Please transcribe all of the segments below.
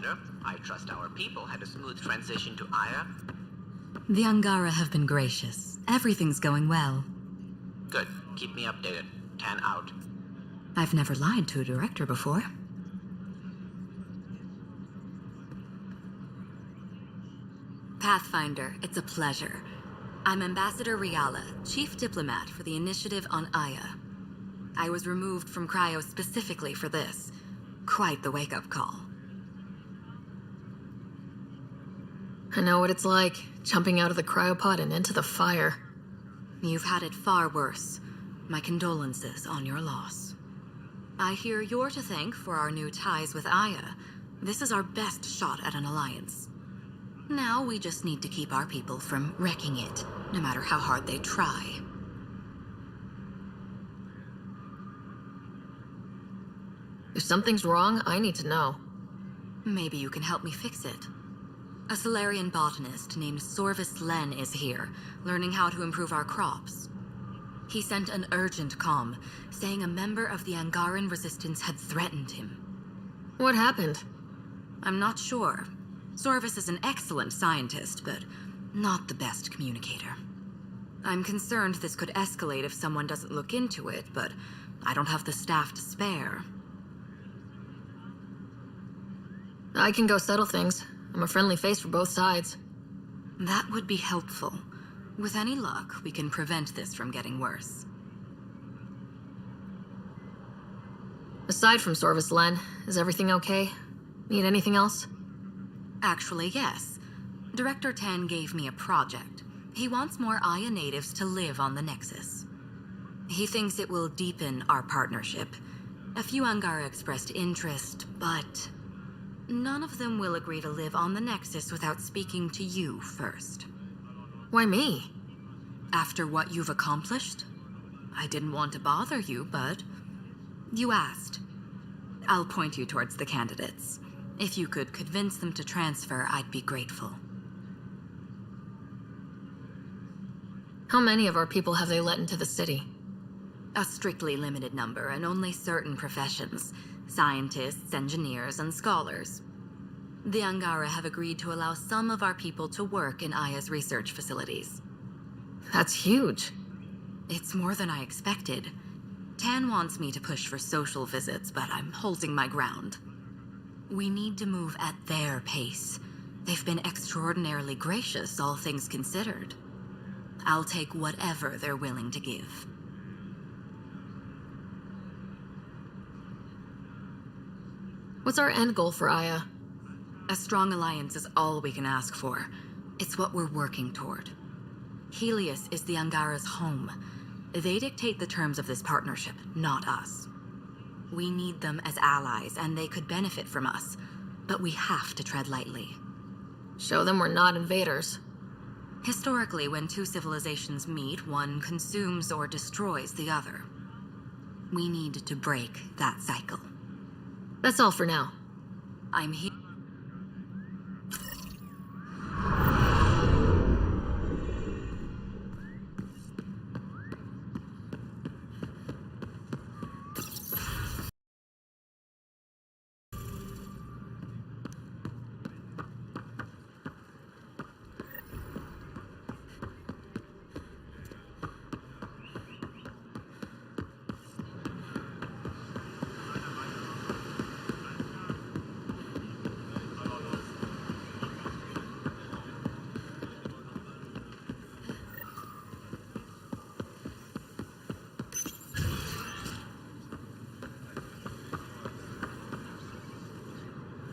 Pathfinder. I trust our people had a smooth transition to Aya. The Angara have been gracious. Everything's going well. Good. Keep me updated. 10 out. I've never lied to a director before. Pathfinder, it's a pleasure. I'm Ambassador Riala, Chief Diplomat for the Initiative on Aya. I was removed from Cryo specifically for this. Quite the wake-up call. I know what it's like, jumping out of the cryopod and into the fire. You've had it far worse. My condolences on your loss. I hear you're to thank for our new ties with Aya. This is our best shot at an alliance. Now we just need to keep our people from wrecking it, no matter how hard they try. If something's wrong, I need to know. Maybe you can help me fix it. A Solarian botanist named Sorvis Len is here, learning how to improve our crops. He sent an urgent comm, saying a member of the Angaran resistance had threatened him. What happened? I'm not sure. Sorvis is an excellent scientist, but not the best communicator. I'm concerned this could escalate if someone doesn't look into it, but I don't have the staff to spare. I can go settle things. I'm a friendly face for both sides. That would be helpful. With any luck, we can prevent this from getting worse. Aside from Sorvis Len, is everything okay? Need anything else? Actually, yes. Director Tan gave me a project. He wants more Aya natives to live on the Nexus. He thinks it will deepen our partnership. A few Angara expressed interest, but none of them will agree to live on the Nexus without speaking to you first. Why me? After what you've accomplished? I didn't want to bother you, but you asked. I'll point you towards the candidates. If you could convince them to transfer, I'd be grateful. How many of our people have they let into the city? A strictly limited number, and only certain professions. Scientists, engineers, and scholars. The Angara have agreed to allow some of our people to work in Aya's research facilities. That's huge. It's more than I expected. Tan wants me to push for social visits, but I'm holding my ground. We need to move at their pace. They've been extraordinarily gracious, all things considered. I'll take whatever they're willing to give. What's our end goal for Aya? A strong alliance is all we can ask for. It's what we're working toward. Helios is the Angara's home. They dictate the terms of this partnership, not us. We need them as allies, and they could benefit from us. But we have to tread lightly. Show them we're not invaders. Historically, when two civilizations meet, one consumes or destroys the other. We need to break that cycle. That's all for now. I'm here.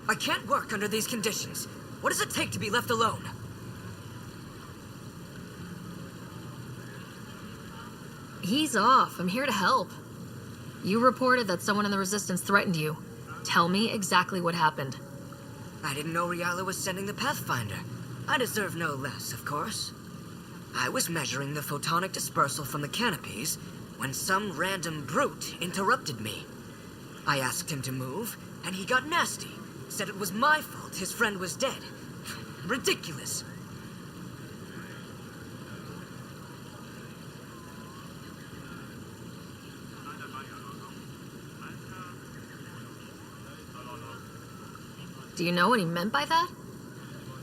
I can't work under these conditions. What does it take to be left alone? Ease off. I'm here to help. You reported that someone in the Resistance threatened you. Tell me exactly what happened. I didn't know Riala was sending the Pathfinder. I deserve no less, of course. I was measuring the photonic dispersal from the canopies when some random brute interrupted me. I asked him to move, and he got nasty. Said it was my fault his friend was dead. Ridiculous. Do you know what he meant by that?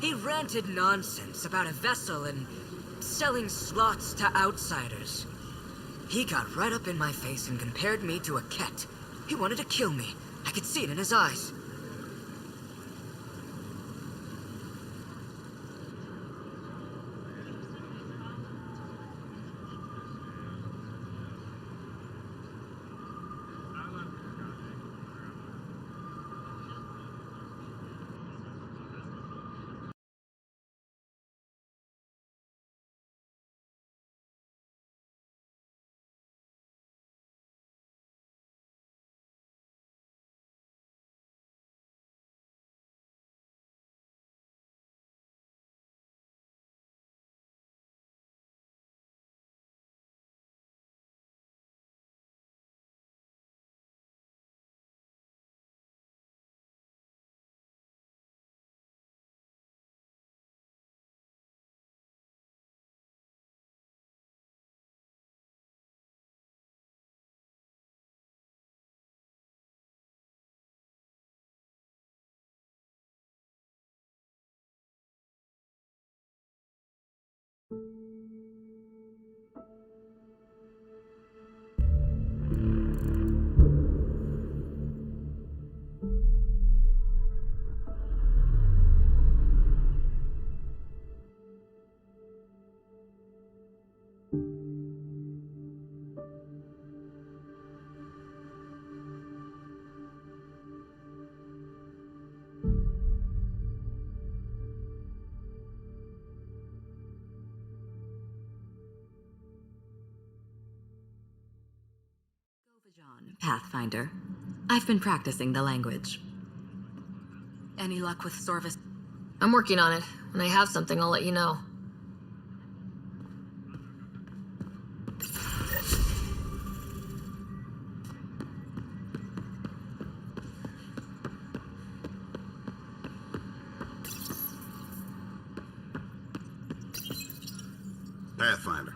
He ranted nonsense about a vessel and selling slots to outsiders. He got right up in my face and compared me to a cat. He wanted to kill me. I could see it in his eyes. Pathfinder. I've been practicing the language. Any luck with Sorvis? I'm working on it. When I have something, I'll let you know. Pathfinder.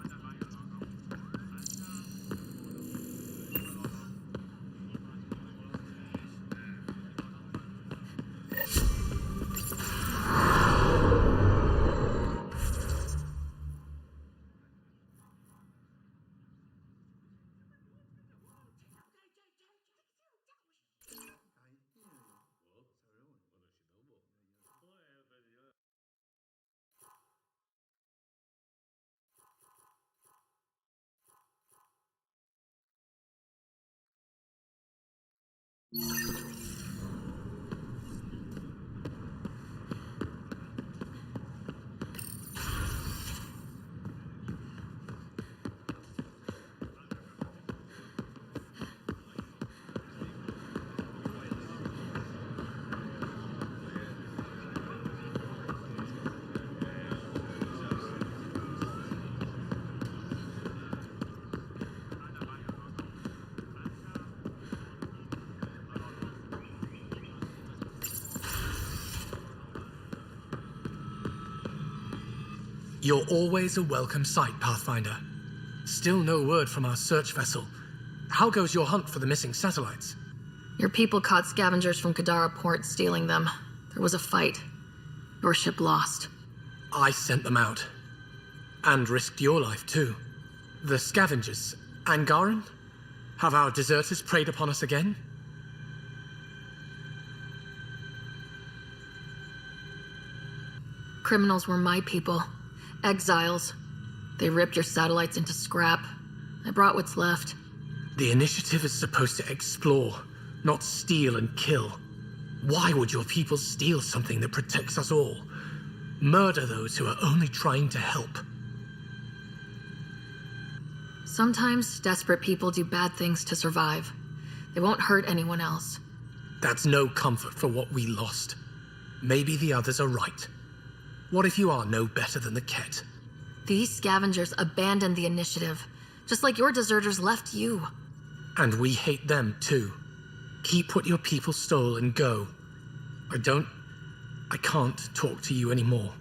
You're always a welcome sight, Pathfinder. Still no word from our search vessel. How goes your hunt for the missing satellites? Your people caught scavengers from Kadara Port stealing them. There was a fight. Your ship lost. I sent them out. And risked your life, too. The scavengers, Angaran? Have our deserters preyed upon us again? Criminals were my people. Exiles. They ripped your satellites into scrap. I brought what's left. The initiative is supposed to explore, not steal and kill. Why would your people steal something that protects us all? Murder those who are only trying to help. Sometimes desperate people do bad things to survive. They won't hurt anyone else. That's no comfort for what we lost. Maybe the others are right. What if you are no better than the Ket? These scavengers abandoned the initiative, just like your deserters left you. And we hate them too. Keep what your people stole and go. I can't talk to you anymore.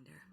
Pathfinder.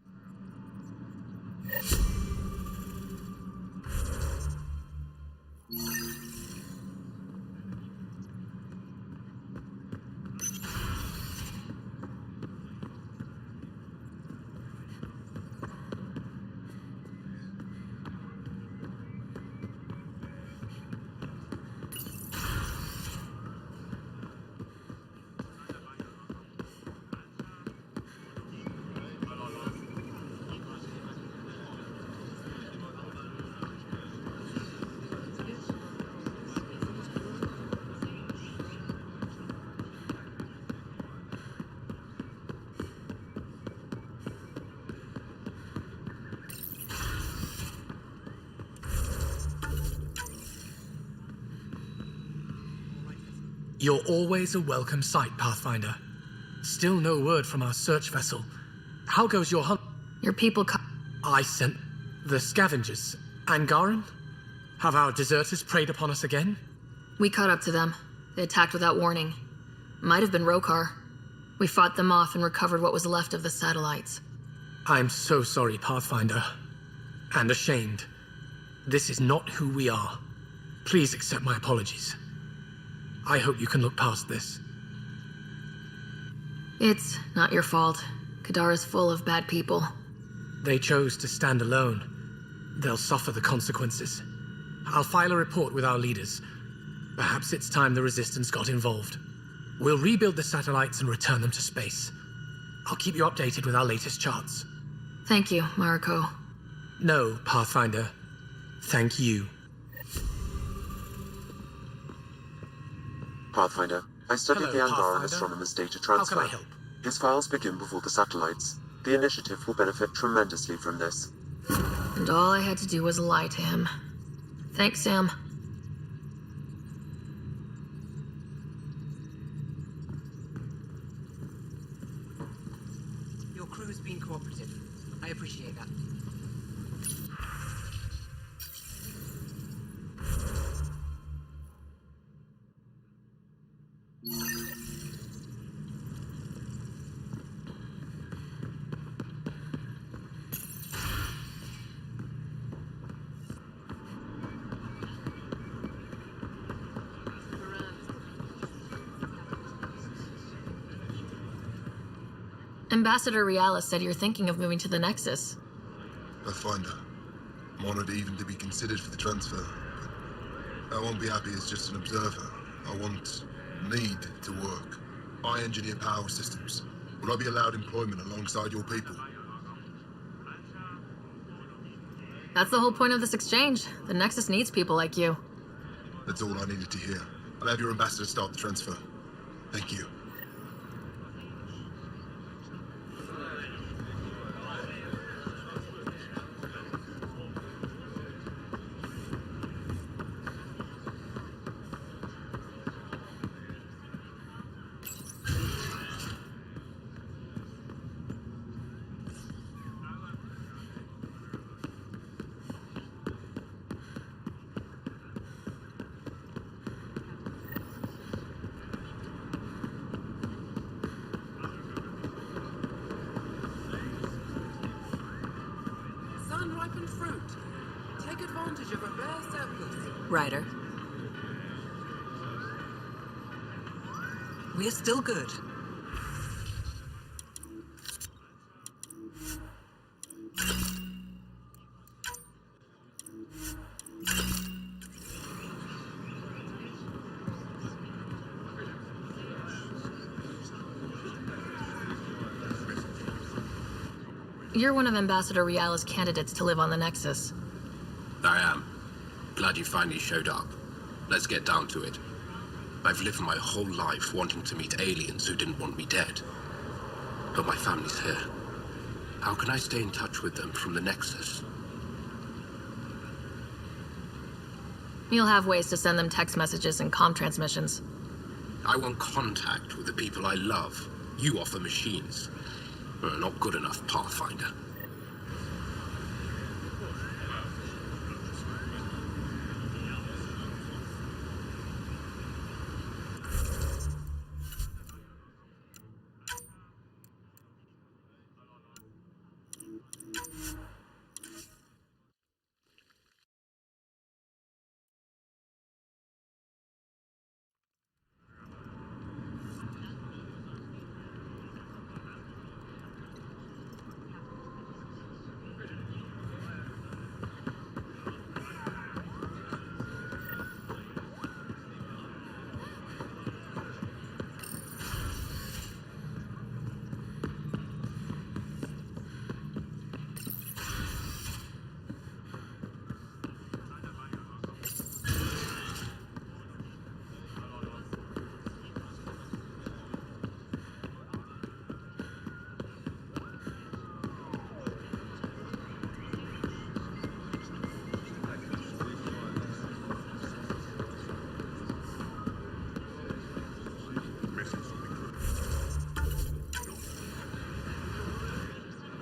You're always a welcome sight, Pathfinder. Still no word from our search vessel. How goes your hunt? Your people I sent the scavengers. Angaran? Have our deserters preyed upon us again? We caught up to them. They attacked without warning. Might have been Rokar. We fought them off and recovered what was left of the satellites. I'm so sorry, Pathfinder. And ashamed. This is not who we are. Please accept my apologies. I hope you can look past this. It's not your fault. Kadar is full of bad people. They chose to stand alone. They'll suffer the consequences. I'll file a report with our leaders. Perhaps it's time the Resistance got involved. We'll rebuild the satellites and return them to space. I'll keep you updated with our latest charts. Thank you, Mariko. No, Pathfinder. Thank you. Pathfinder, I studied Hello, the Angaran Pathfinder. astronomer's data How transfer. can I help? His files begin before the satellites. The initiative will benefit tremendously from this. And all I had to do was lie to him. Thanks, Sam. Your crew's been cooperative. I appreciate that. Ambassador Realis said you're thinking of moving to the Nexus. Pathfinder. I'm honored even to be considered for the transfer. But I won't be happy as just an observer. I need to work. I engineer power systems. Will I be allowed employment alongside your people? That's the whole point of this exchange. The Nexus needs people like you. That's all I needed to hear. I'll have your ambassador start the transfer. Thank you. Sun-ripened fruit. Take advantage of a rare surplus. Ryder. We're still good. You're one of Ambassador Realis' candidates to live on the Nexus. I am. Glad you finally showed up. Let's get down to it. I've lived my whole life wanting to meet aliens who didn't want me dead. But my family's here. How can I stay in touch with them from the Nexus? You'll have ways to send them text messages and comm transmissions. I want contact with the people I love. You offer machines. Not good enough, Pathfinder.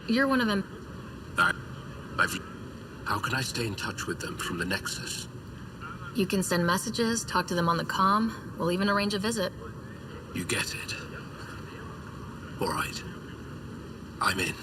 You're one of them. I've... How can I stay in touch with them from the Nexus? You can send messages, talk to them on the comm. We'll even arrange a visit. You get it. All right. I'm in.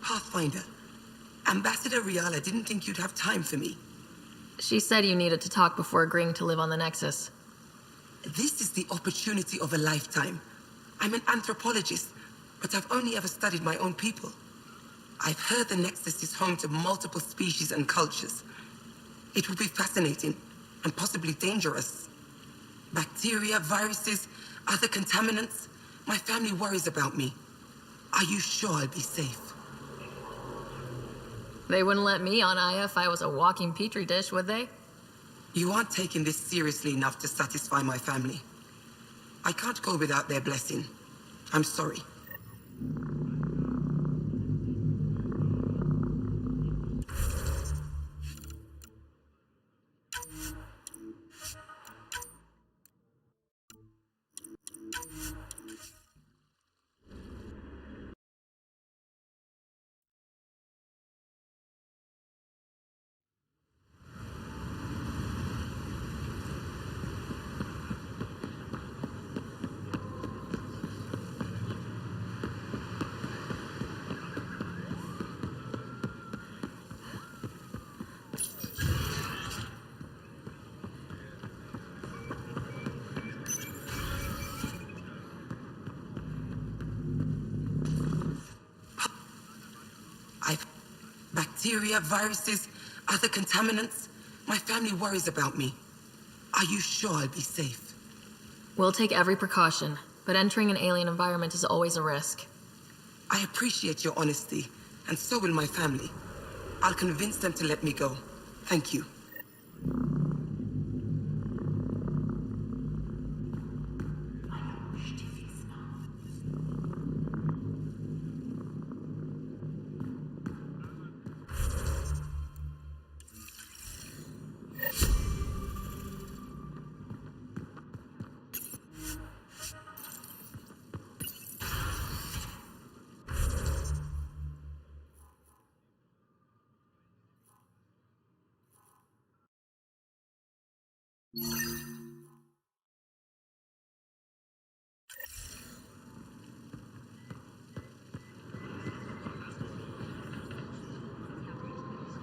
Pathfinder, Ambassador Riala didn't think you'd have time for me. She said you needed to talk before agreeing to live on the Nexus. This is the opportunity of a lifetime. I'm an anthropologist, but I've only ever studied my own people. I've heard the Nexus is home to multiple species and cultures. It will be fascinating and possibly dangerous. Bacteria, viruses, other contaminants. My family worries about me. Are you sure I'll be safe? They wouldn't let me on Aya if I was a walking petri dish, would they? You aren't taking this seriously enough to satisfy my family. I can't go without their blessing. I'm sorry. Bacteria, viruses, other contaminants. My family worries about me. Are you sure I'll be safe? We'll take every precaution, but entering an alien environment is always a risk. I appreciate your honesty, and so will my family. I'll convince them to let me go. Thank you.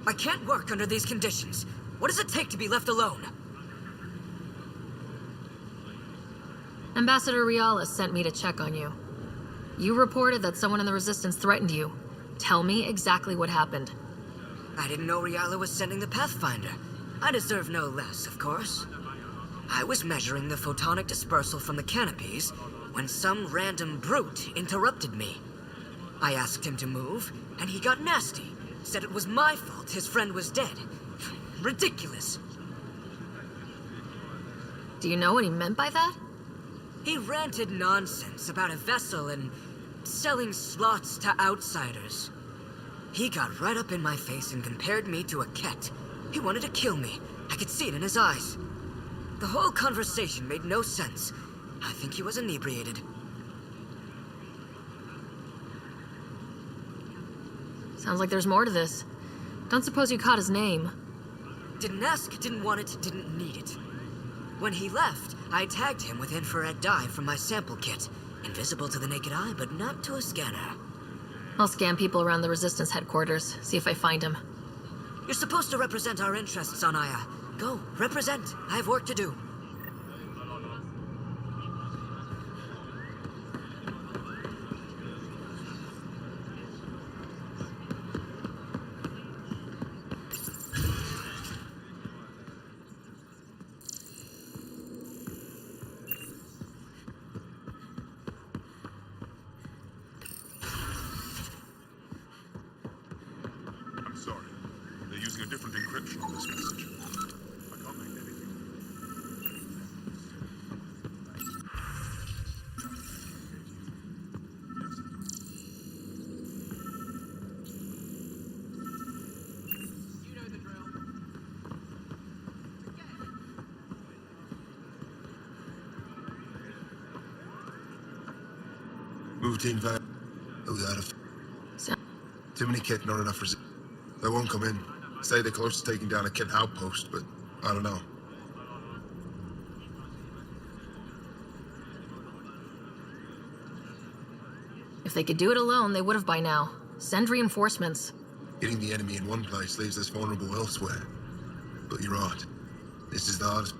I can't work under these conditions. What does it take to be left alone? Ambassador Riala sent me to check on you. You reported that someone in the Resistance threatened you. Tell me exactly what happened. I didn't know Riala was sending the Pathfinder. I deserve no less, of course. I was measuring the photonic dispersal from the canopies when some random brute interrupted me. I asked him to move, and he got nasty. Said it was my fault his friend was dead. Ridiculous. Do you know what he meant by that? He ranted nonsense about a vessel and selling slots to outsiders. He got right up in my face and compared me to a cat. He wanted to kill me. I could see it in his eyes. The whole conversation made no sense. I think he was inebriated. Sounds like there's more to this. Don't suppose you caught his name. Didn't ask, didn't want it, didn't need it. When he left, I tagged him with infrared dye from my sample kit. Invisible to the naked eye, but not to a scanner. I'll scan people around the Resistance headquarters, see if I find him. You're supposed to represent our interests on Aya. Go, represent. I have work to do. Routine fire. So, Too many kit, not enough resist. They won't come in. Say they're close to taking down a kit outpost, but I don't know. if they could do it alone, they would have by now. Send reinforcements. Hitting the enemy in one place leaves us vulnerable elsewhere. But you're right. This is the hardest.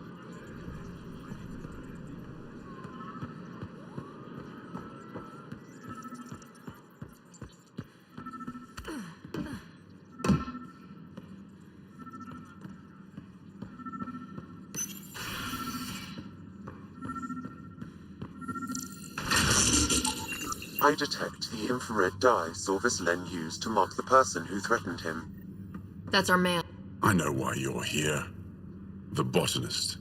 I detect the infrared dye Sorvis Len used to mark the person who threatened him. That's our man. I know why you're here. The botanist.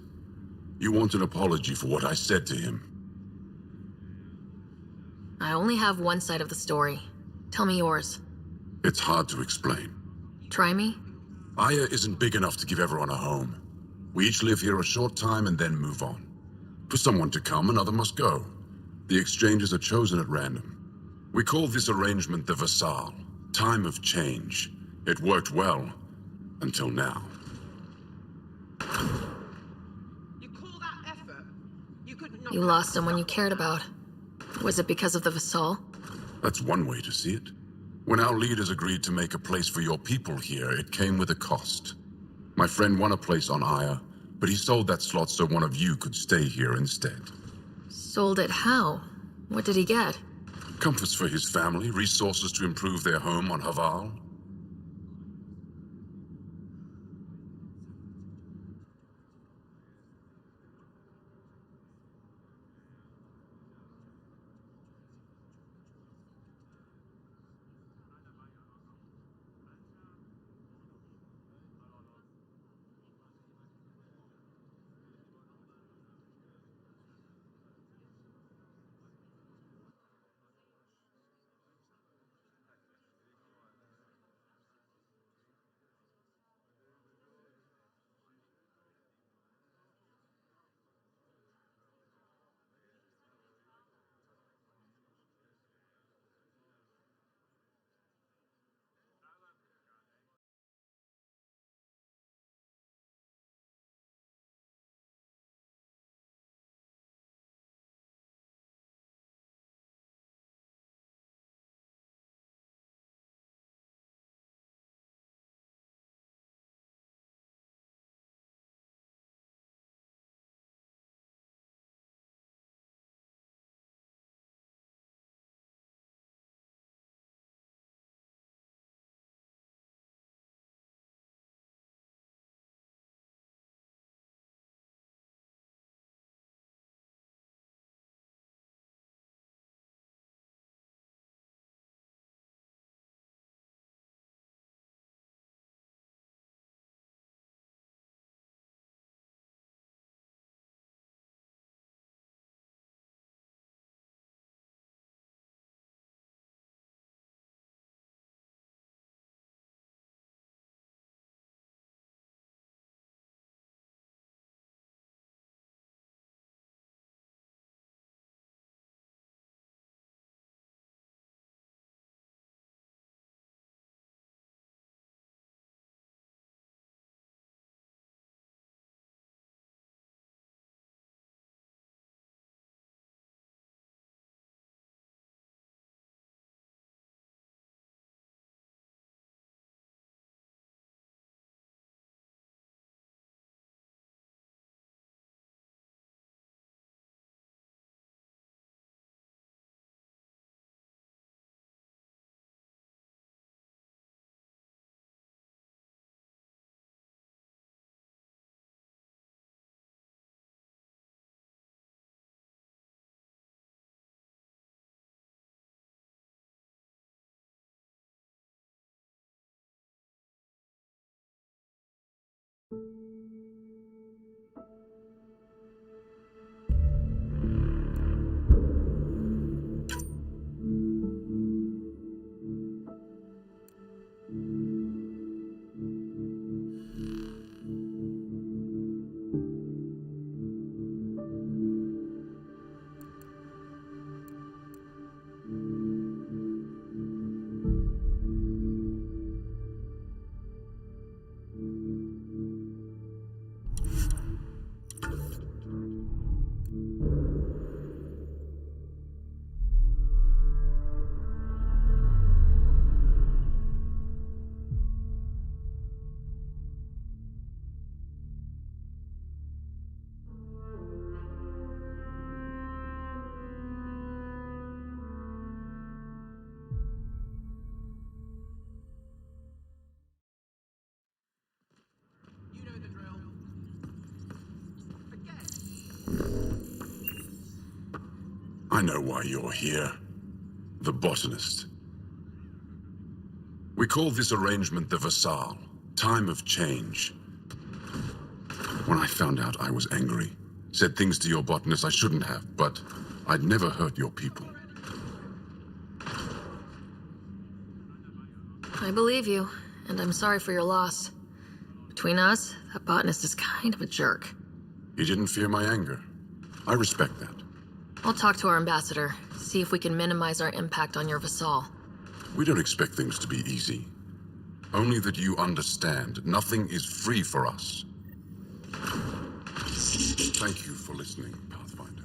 You want an apology for what I said to him. I only have one side of the story. Tell me yours. It's hard to explain. Try me? Aya isn't big enough to give everyone a home. We each live here a short time and then move on. For someone to come, another must go. The exchanges are chosen at random. We call this arrangement the Vassal, time of change. It worked well, until now. You call that effort? You could not. You lost someone you cared about. Was it because of the Vassal? That's one way to see it. When our leaders agreed to make a place for your people here, it came with a cost. My friend won a place on Aya, but he sold that slot so one of you could stay here instead. Sold it how? What did he get? Comforts for his family, resources to improve their home on Haval. I know why you're here. The botanist. We call this arrangement the Vassal, time of change. When I found out, I was angry. Said things to your botanist I shouldn't have, but I'd never hurt your people. I believe you, and I'm sorry for your loss. Between us, that botanist is kind of a jerk. He didn't fear my anger. I respect that. I'll talk to our ambassador, see if we can minimize our impact on your Vassal. We don't expect things to be easy. Only that you understand, nothing is free for us. Thank you for listening, Pathfinder.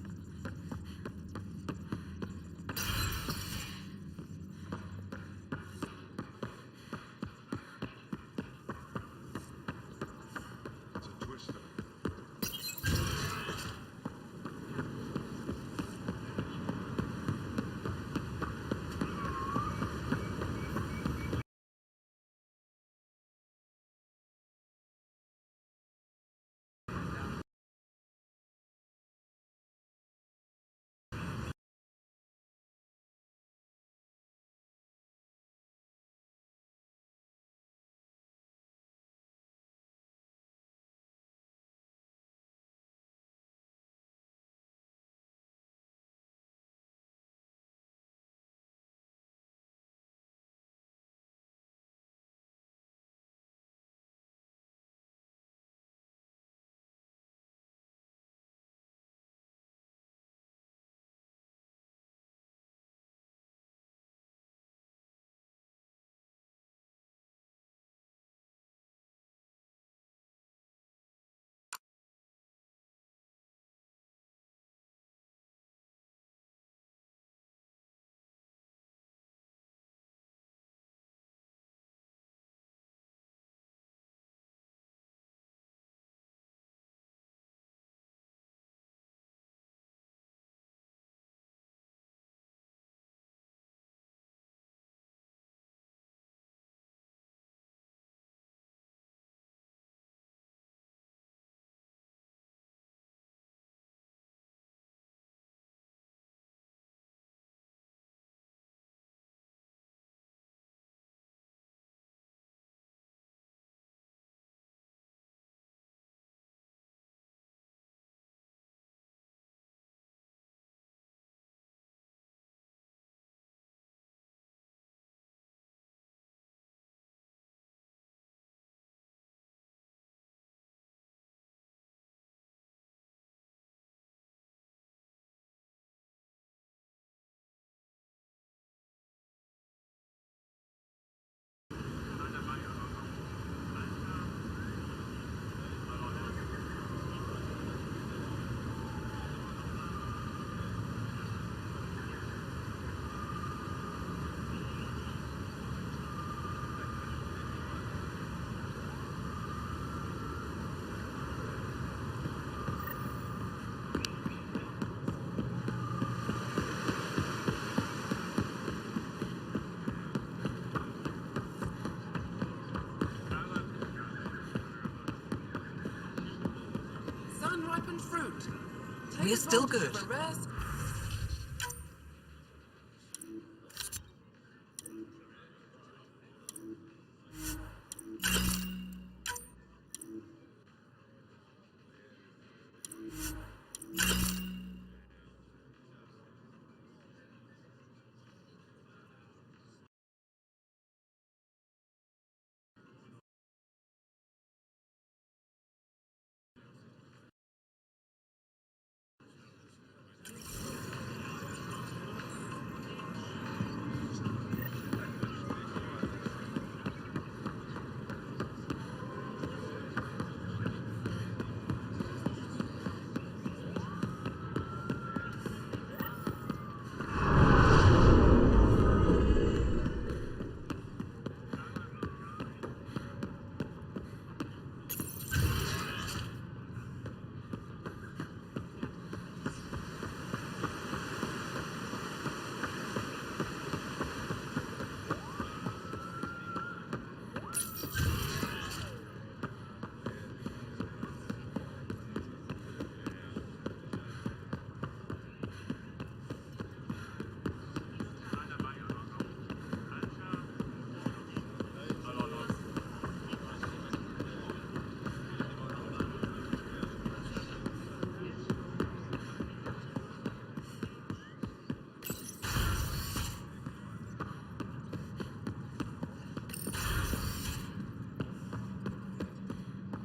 Sun-ripened fruit. We're still good.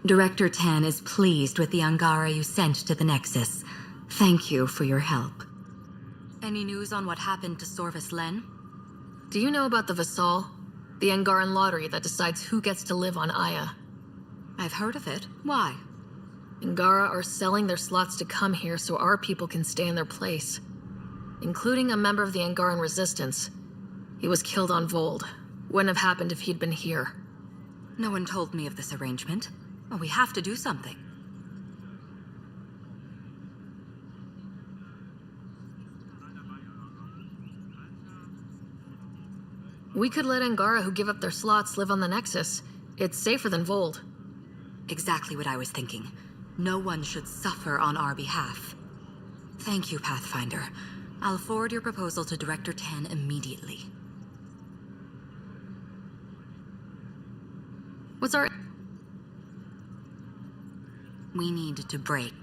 Director 10 is pleased with the Angara you sent to the Nexus. Thank you for your help. Any news on what happened to Sorvis Len? Do you know about the Vassal? The Angaran lottery that decides who gets to live on Aya. I've heard of it. Why? Angara are selling their slots to come here so our people can stay in their place. Including a member of the Angaran resistance. He was killed on Vold. Wouldn't have happened if he'd been here. No one told me of this arrangement. Well, we have to do something. We could let Angara who give up their slots live on the Nexus. It's safer than Vold. Exactly what I was thinking. No one should suffer on our behalf. Thank you, Pathfinder. I'll forward your proposal to Director 10 immediately. What's our... We need to break.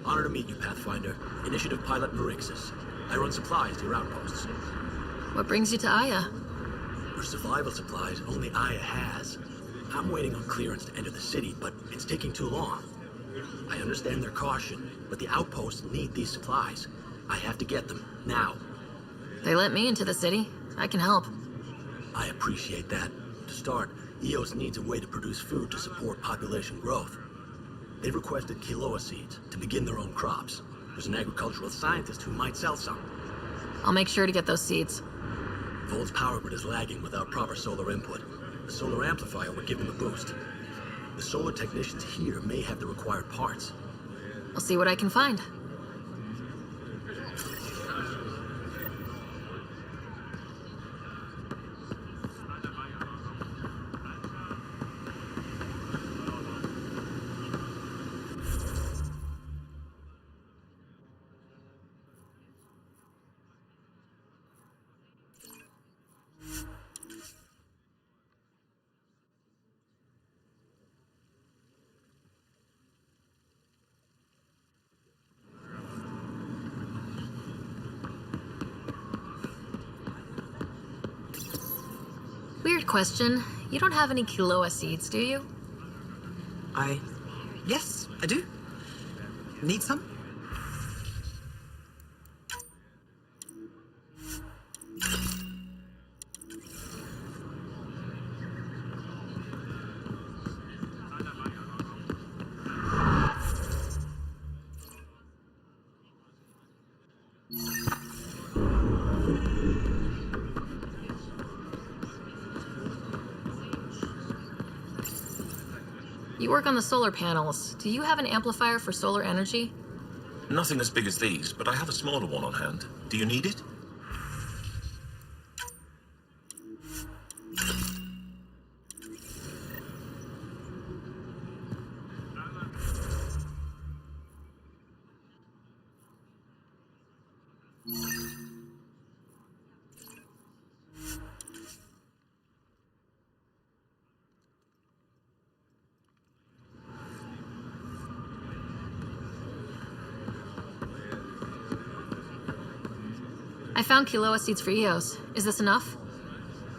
Honor to meet you, Pathfinder. Initiative Pilot Marixus. I run supplies to your outposts. What brings you to Aya? For survival supplies, only Aya has. I'm waiting on clearance to enter the city, but it's taking too long. I understand their caution, but the outposts need these supplies. I have to get them, now. They let me into the city. I can help. I appreciate that. To start, EOS needs a way to produce food to support population growth. They've requested Kiloa seeds to begin their own crops. There's an agricultural scientist who might sell some. I'll make sure to get those seeds. Vold's power grid is lagging without proper solar input. The solar amplifier would give them a boost. The solar technicians here may have the required parts. I'll see what I can find. Weird question. You don't have any Kiloa seeds, do you? Yes, I do. Need some? You work on the solar panels. Do you have an amplifier for solar energy? Nothing as big as these, but I have a smaller one on hand. Do you need it? I found Kiloa seeds for EOS. Is this enough?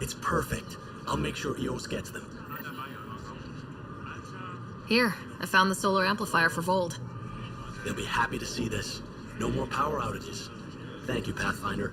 It's perfect. I'll make sure EOS gets them. Here, I found the solar amplifier for Vold. They'll be happy to see this. No more power outages. Thank you, Pathfinder.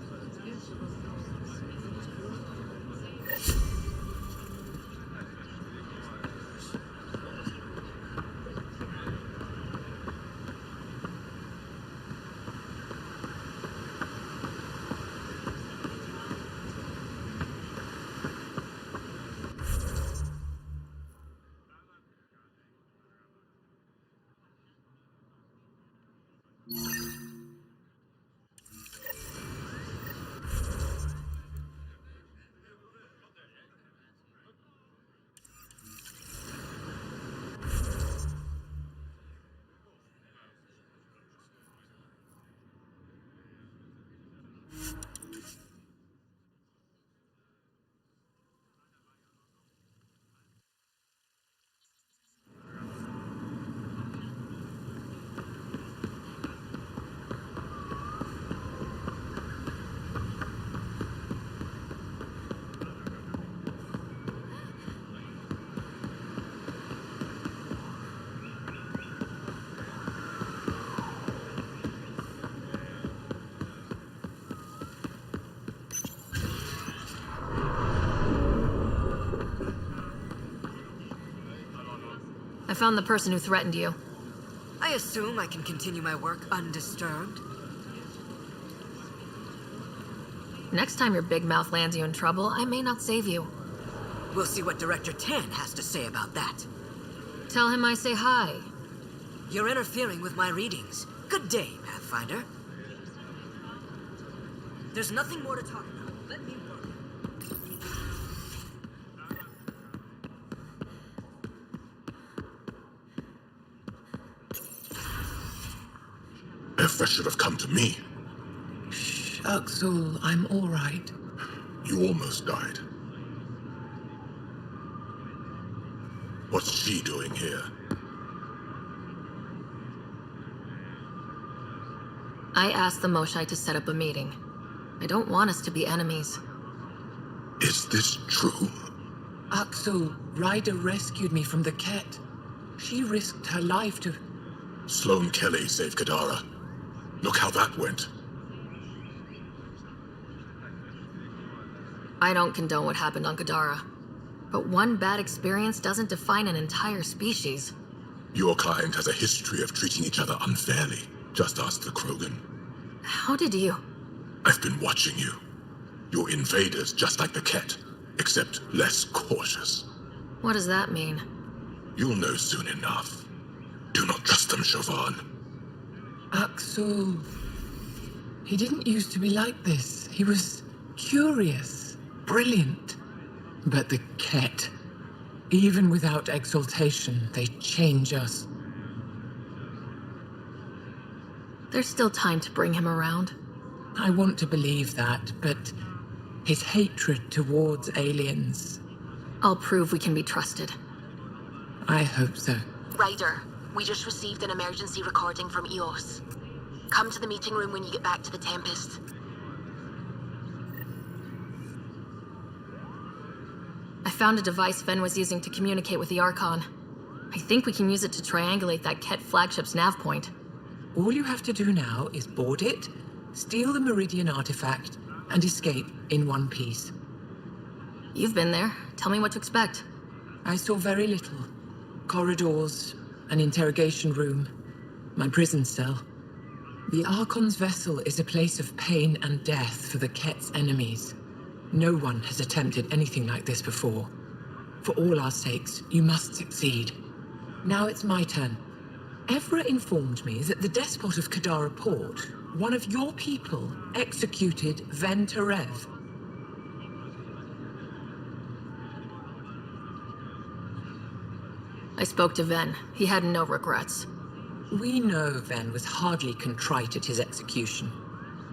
found the person who threatened you. I assume I can continue my work undisturbed. Next time your big mouth lands you in trouble, I may not save you. We'll see what Director Tan has to say about that. Tell him I say hi. You're interfering with my readings. Good day, Pathfinder. There's nothing more to talk about. Let me work. If I should have come to me. Axel, I'm all right. You almost died. What's she doing here? I asked the Moshai to set up a meeting. I don't want us to be enemies. Is this true? Axel, Ryder rescued me from the Ket. She risked her life to... Sloane Kelly saved Kadara. Look how that went. I don't condone what happened on Kadara. But one bad experience doesn't define an entire species. Your kind has a history of treating each other unfairly. Just ask the Krogan. How did you? I've been watching you. You're invaders just like the Ket, except less cautious. What does that mean? You'll know soon enough. Do not trust them, Chauvin. Axel... He didn't used to be like this. He was curious, brilliant. But the Ket, even without exaltation, they change us. There's still time to bring him around. I want to believe that, but his hatred towards aliens... I'll prove we can be trusted. I hope so. Ryder, we just received an emergency recording from EOS. Come to the meeting room when you get back to the Tempest. I found a device Ven was using to communicate with the Archon. I think we can use it to triangulate that Ket flagship's nav point. All you have to do now is board it, steal the Meridian artifact, and escape in one piece. You've been there. Tell me what to expect. I saw very little. Corridors, an interrogation room, my prison cell. The Archon's vessel is a place of pain and death for the Ket's enemies. No one has attempted anything like this before. For all our sakes, you must succeed. Now it's my turn. Evra informed me that the despot of Kadara Port, one of your people, executed Ven Terev. I spoke to Ven. He had no regrets. We know Ven was hardly contrite at his execution.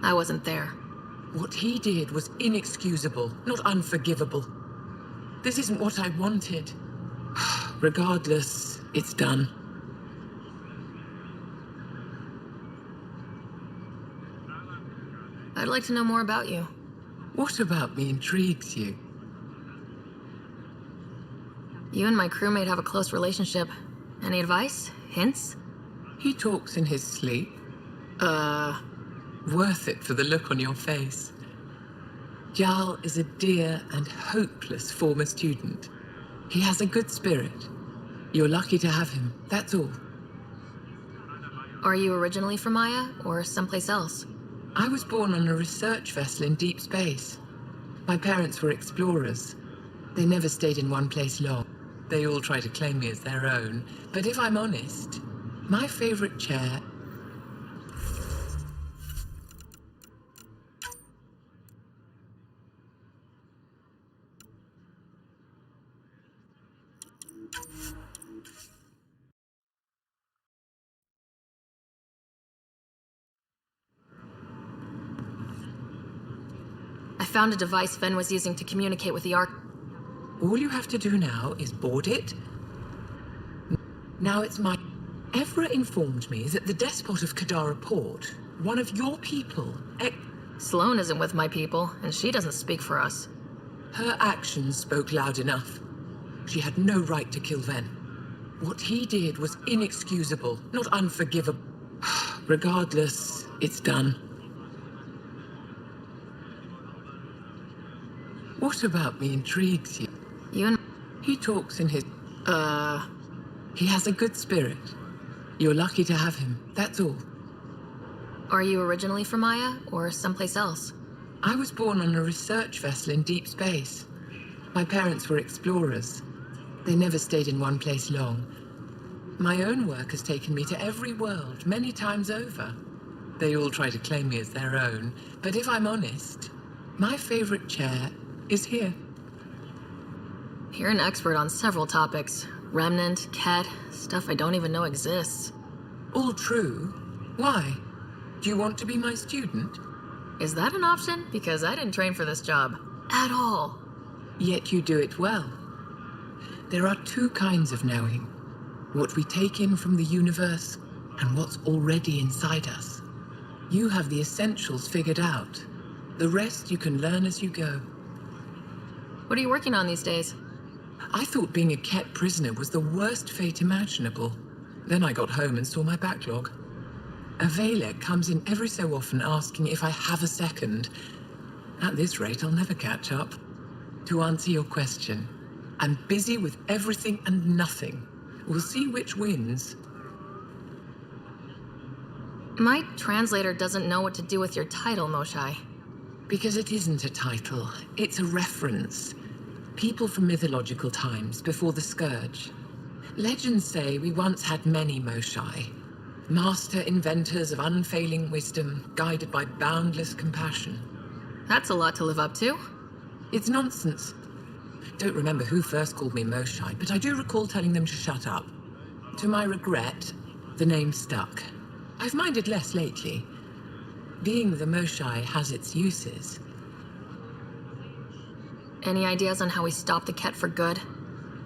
I wasn't there. What he did was inexcusable, not unforgivable. This isn't what I wanted. Regardless, it's done. I'd like to know more about you. What about me intrigues you? You and my crewmate have a close relationship. Any advice? Hints? He talks in his sleep. Worth it for the look on your face. Jarl is a dear and hopeless former student. He has a good spirit. You're lucky to have him, that's all. Are you originally from Maya, or someplace else? I was born on a research vessel in deep space. My parents were explorers. They never stayed in one place long. They all try to claim me as their own. But if I'm honest, my favorite chair... I found a device Ven was using to communicate with the Ark. All you have to do now is board it. Now it's my... Evra informed me that the despot of Kadara Port, one of your people... Sloane isn't with my people, and she doesn't speak for us. Her actions spoke loud enough. She had no right to kill Ven. What he did was inexcusable, not unforgivable. Regardless, it's done. What about me intrigues you? You and... He talks in his... He has a good spirit. You're lucky to have him, that's all. Are you originally from Aya, or someplace else? I was born on a research vessel in deep space. My parents were explorers. They never stayed in one place long. My own work has taken me to every world, many times over. They all try to claim me as their own, but if I'm honest, my favorite chair is here. You're an expert on several topics. Remnant, Ket, stuff I don't even know exists. All true. Why? Do you want to be my student? Is that an option? Because I didn't train for this job. At all. Yet you do it well. There are two kinds of knowing. What we take in from the universe, and what's already inside us. You have the essentials figured out. The rest you can learn as you go. What are you working on these days? I thought being a Ket prisoner was the worst fate imaginable. Then I got home and saw my backlog. A Vela comes in every so often asking if I have a second. At this rate, I'll never catch up. To answer your question, I'm busy with everything and nothing. We'll see which wins. My translator doesn't know what to do with your title, Moshai. Because it isn't a title, it's a reference. People from mythological times, before the Scourge. Legends say we once had many Moshai. Master inventors of unfailing wisdom, guided by boundless compassion. That's a lot to live up to. It's nonsense. Don't remember who first called me Moshai, but I do recall telling them to shut up. To my regret, the name stuck. I've minded less lately. Being the Moshai has its uses. Any ideas on how we stop the Ket for good?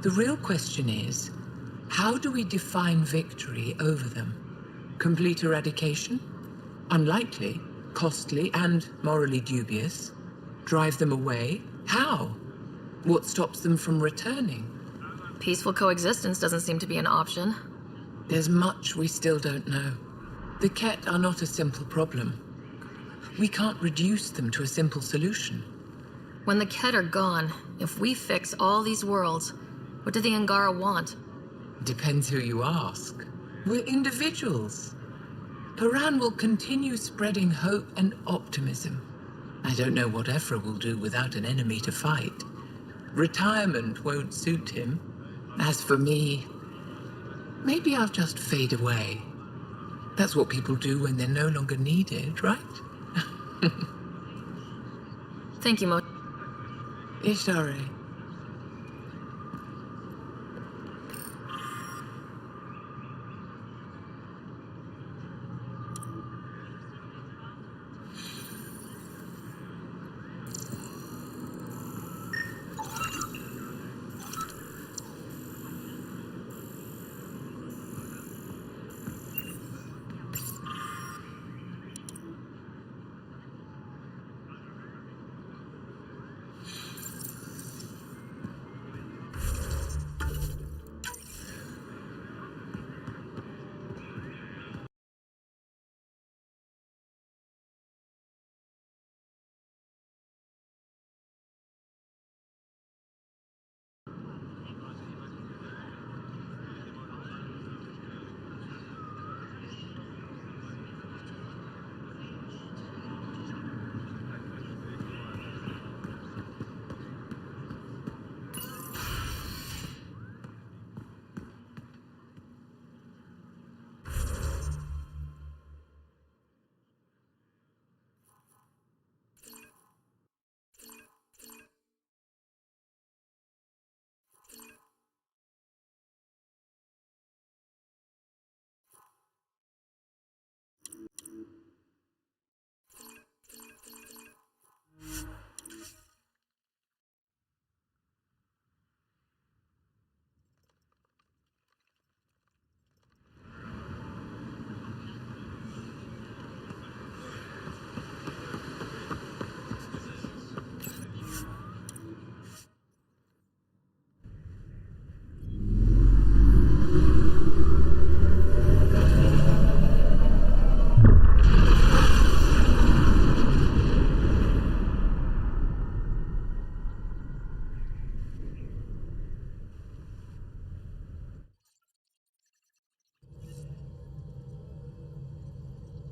The real question is, how do we define victory over them? Complete eradication? Unlikely, costly, and morally dubious. Drive them away? How? What stops them from returning? Peaceful coexistence doesn't seem to be an option. There's much we still don't know. The Ket are not a simple problem. We can't reduce them to a simple solution. When the Ket are gone, if we fix all these worlds, what do the Angara want? Depends who you ask. We're individuals. Paran will continue spreading hope and optimism. I don't know what Ephra will do without an enemy to fight. Retirement won't suit him. As for me, maybe I'll just fade away. That's what people do when they're no longer needed, right? Thank you, Mo. Ishare.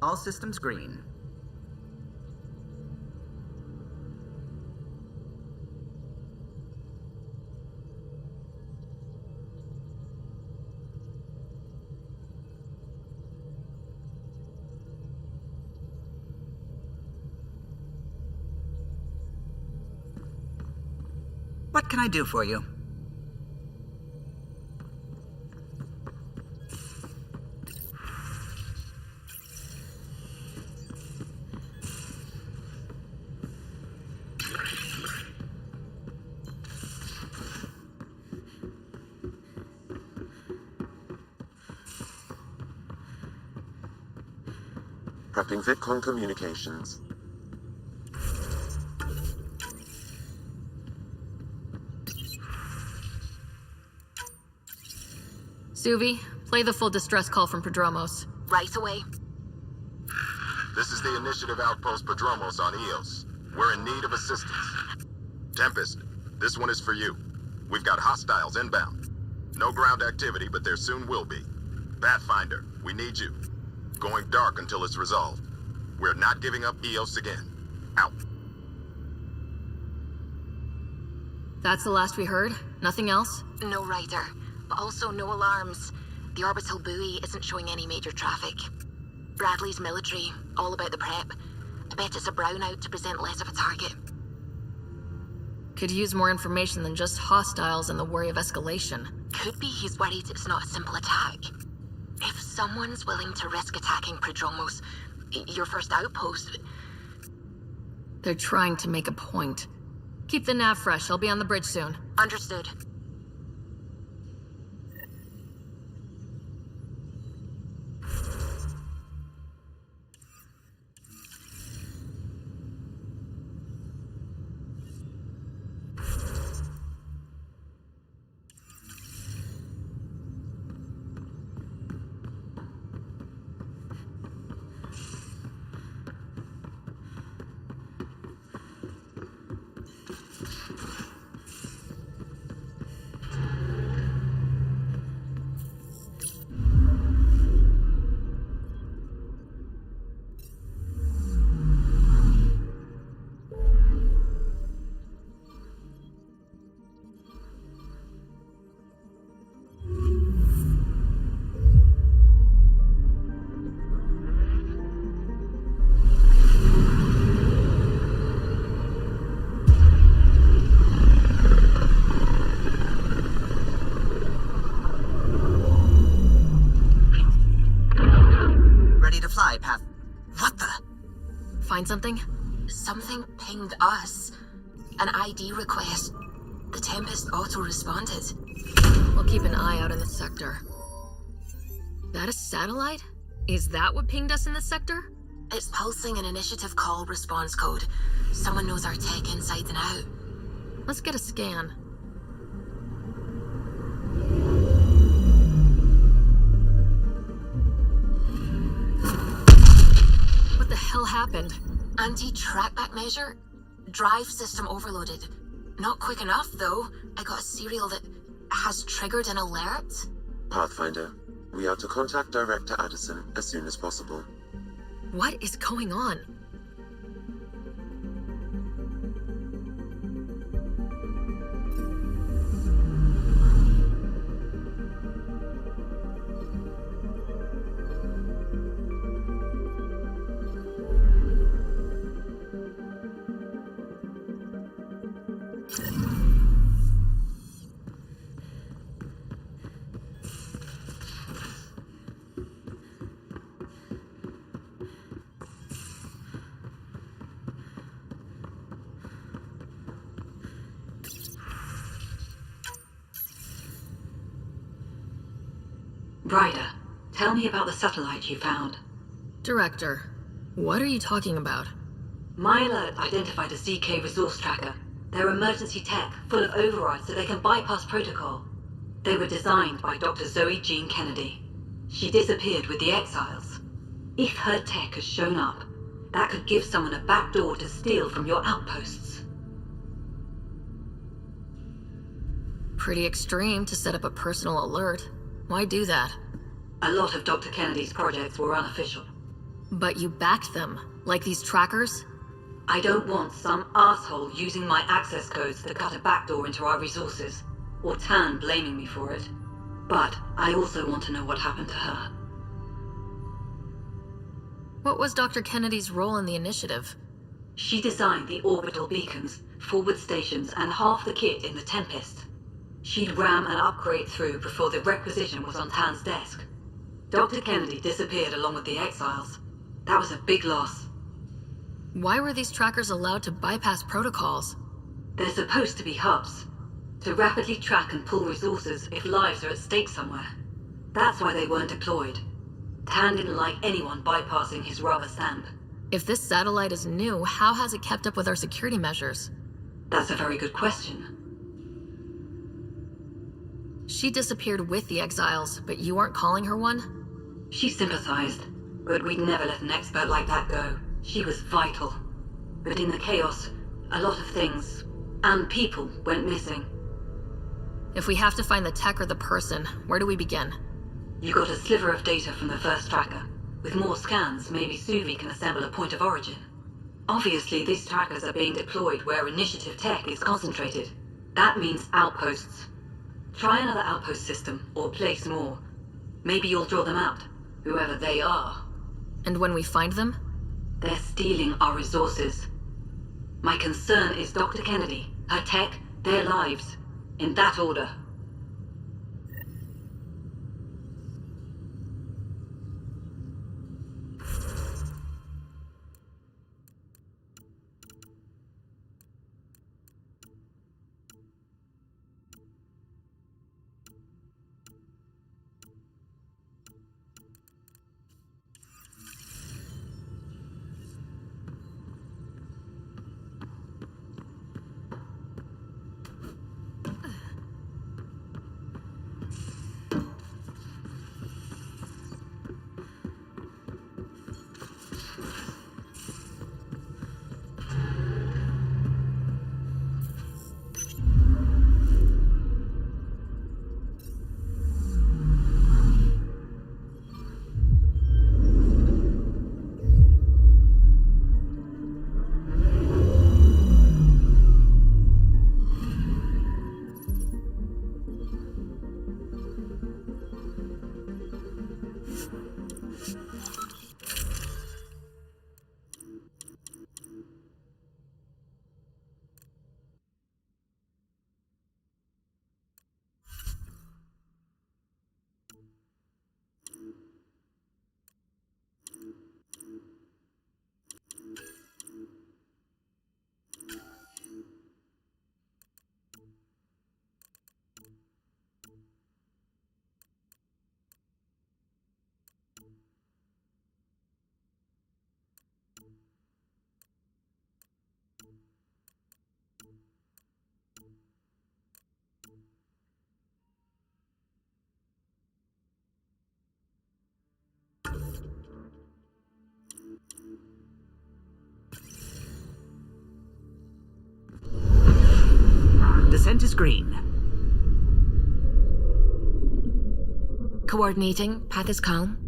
All systems green. What can I do for you? Prepping VidCon communications. Suvi, play the full distress call from Prodromos. Right away. This is the Initiative Outpost Prodromos on Eos. We're in need of assistance. Tempest, this one is for you. We've got hostiles inbound. No ground activity, but there soon will be. Pathfinder, we need you. Going dark until it's resolved. We're not giving up Eos again. Out. That's the last we heard? Nothing else? No rider, but also no alarms. The orbital buoy isn't showing any major traffic. Bradley's military, all about the prep. I bet it's a brownout to present less of a target. Could use more information than just hostiles and the worry of escalation. Could be he's worried it's not a simple attack. If someone's willing to risk attacking Prodromos, your first outpost... They're trying to make a point. Keep the nav fresh. I'll be on the bridge soon. Understood. Find something? Something pinged us. An ID request. The Tempest auto-responded. We'll keep an eye out in the sector. That a satellite? Is that what pinged us in the sector? It's pulsing an initiative call response code. Someone knows our tech inside and out. Let's get a scan. What the hell happened? Anti-trackback measure? Drive system overloaded. Not quick enough, though. I got a serial that has triggered an alert. Pathfinder, we are to contact Director Addison as soon as possible. What is going on? Ryder, tell me about the satellite you found. Director, what are you talking about? My alert identified a ZK resource tracker. They're emergency tech, full of overrides so they can bypass protocol. They were designed by Dr. Zoe Jean Kennedy. She disappeared with the Exiles. If her tech has shown up, that could give someone a backdoor to steal from your outposts. Pretty extreme to set up a personal alert. Why do that? A lot of Dr. Kennedy's projects were unofficial. But you backed them, like these trackers? I don't want some asshole using my access codes to cut a backdoor into our resources, or Tan blaming me for it. But I also want to know what happened to her. What was Dr. Kennedy's role in the initiative? She designed the orbital beacons, forward stations, and half the kit in the Tempest. She'd ram an upgrade through before the requisition was on Tan's desk. Dr. Kennedy disappeared along with the exiles. That was a big loss. Why were these trackers allowed to bypass protocols? They're supposed to be hubs, to rapidly track and pull resources if lives are at stake somewhere. That's why they weren't deployed. Tan didn't like anyone bypassing his rubber stamp. If this satellite is new, how has it kept up with our security measures? That's a very good question. She disappeared with the exiles, but you aren't calling her one? She sympathized, but we'd never let an expert like that go. She was vital. But in the chaos, a lot of things, and people, went missing. If we have to find the tech or the person, where do we begin? You got a sliver of data from the first tracker. With more scans, maybe Suvi can assemble a point of origin. Obviously, these trackers are being deployed where initiative tech is concentrated. That means outposts. Try another outpost system, or place more. Maybe you'll draw them out, whoever they are. And when we find them? They're stealing our resources. My concern is Dr. Kennedy, her tech, their lives. In that order. Descent is green. Coordinating. Path is calm.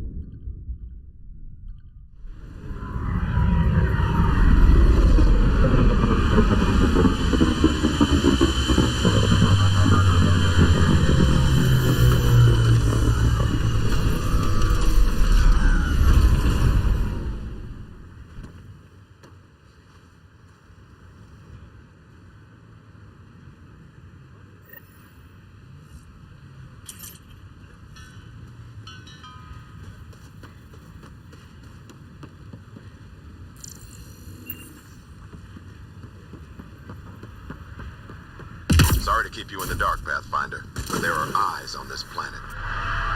Sorry to keep you in the dark, Pathfinder, but there are eyes on this planet.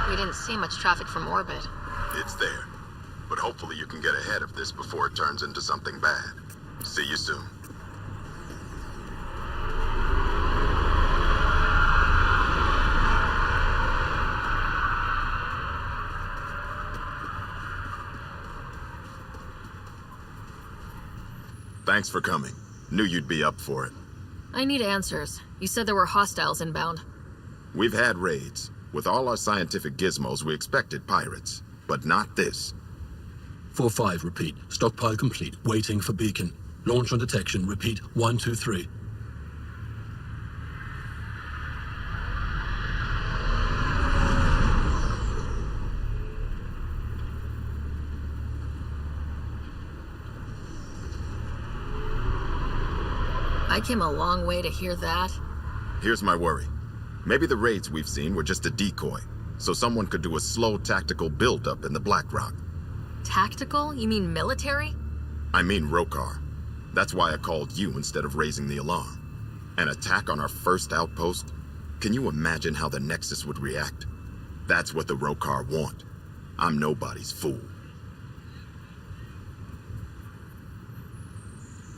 We didn't see much traffic from orbit. It's there. But hopefully you can get ahead of this before it turns into something bad. See you soon. Thanks for coming. Knew you'd be up for it. I need answers. You said there were hostiles inbound. We've had raids. With all our scientific gizmos, we expected pirates. But not this. 845, repeat. Stockpile complete. Waiting for beacon. Launch on detection, repeat. 123. I came a long way to hear that. Here's my worry. Maybe the raids we've seen were just a decoy, so someone could do a slow tactical buildup in the Black Rock. Tactical? You mean military? I mean Rokar. That's why I called you instead of raising the alarm. An attack on our first outpost? Can you imagine how the Nexus would react? That's what the Rokar want. I'm nobody's fool.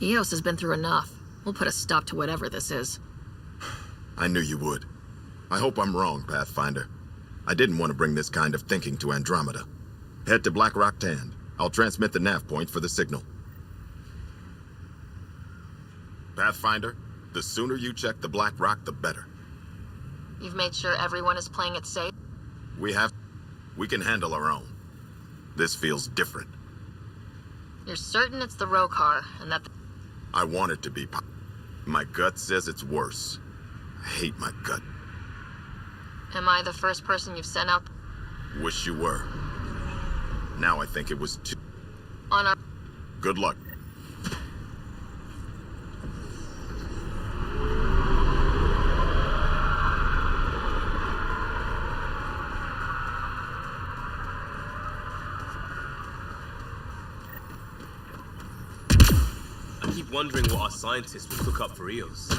Eos has been through enough. We'll put a stop to whatever this is. I knew you would. I hope I'm wrong, Pathfinder. I didn't want to bring this kind of thinking to Andromeda. Head to Black Rock Tand. I'll transmit the nav point for the signal. Pathfinder, the sooner you check the Black Rock, the better. You've made sure everyone is playing it safe? We can handle our own. This feels different. You're certain it's the Rokar, and that... I want it to be. My gut says it's worse. I hate my gut. Am I the first person you've sent out? Wish you were. Now I think it was too... On our... Good luck. I keep wondering what our scientists will cook up for Eos.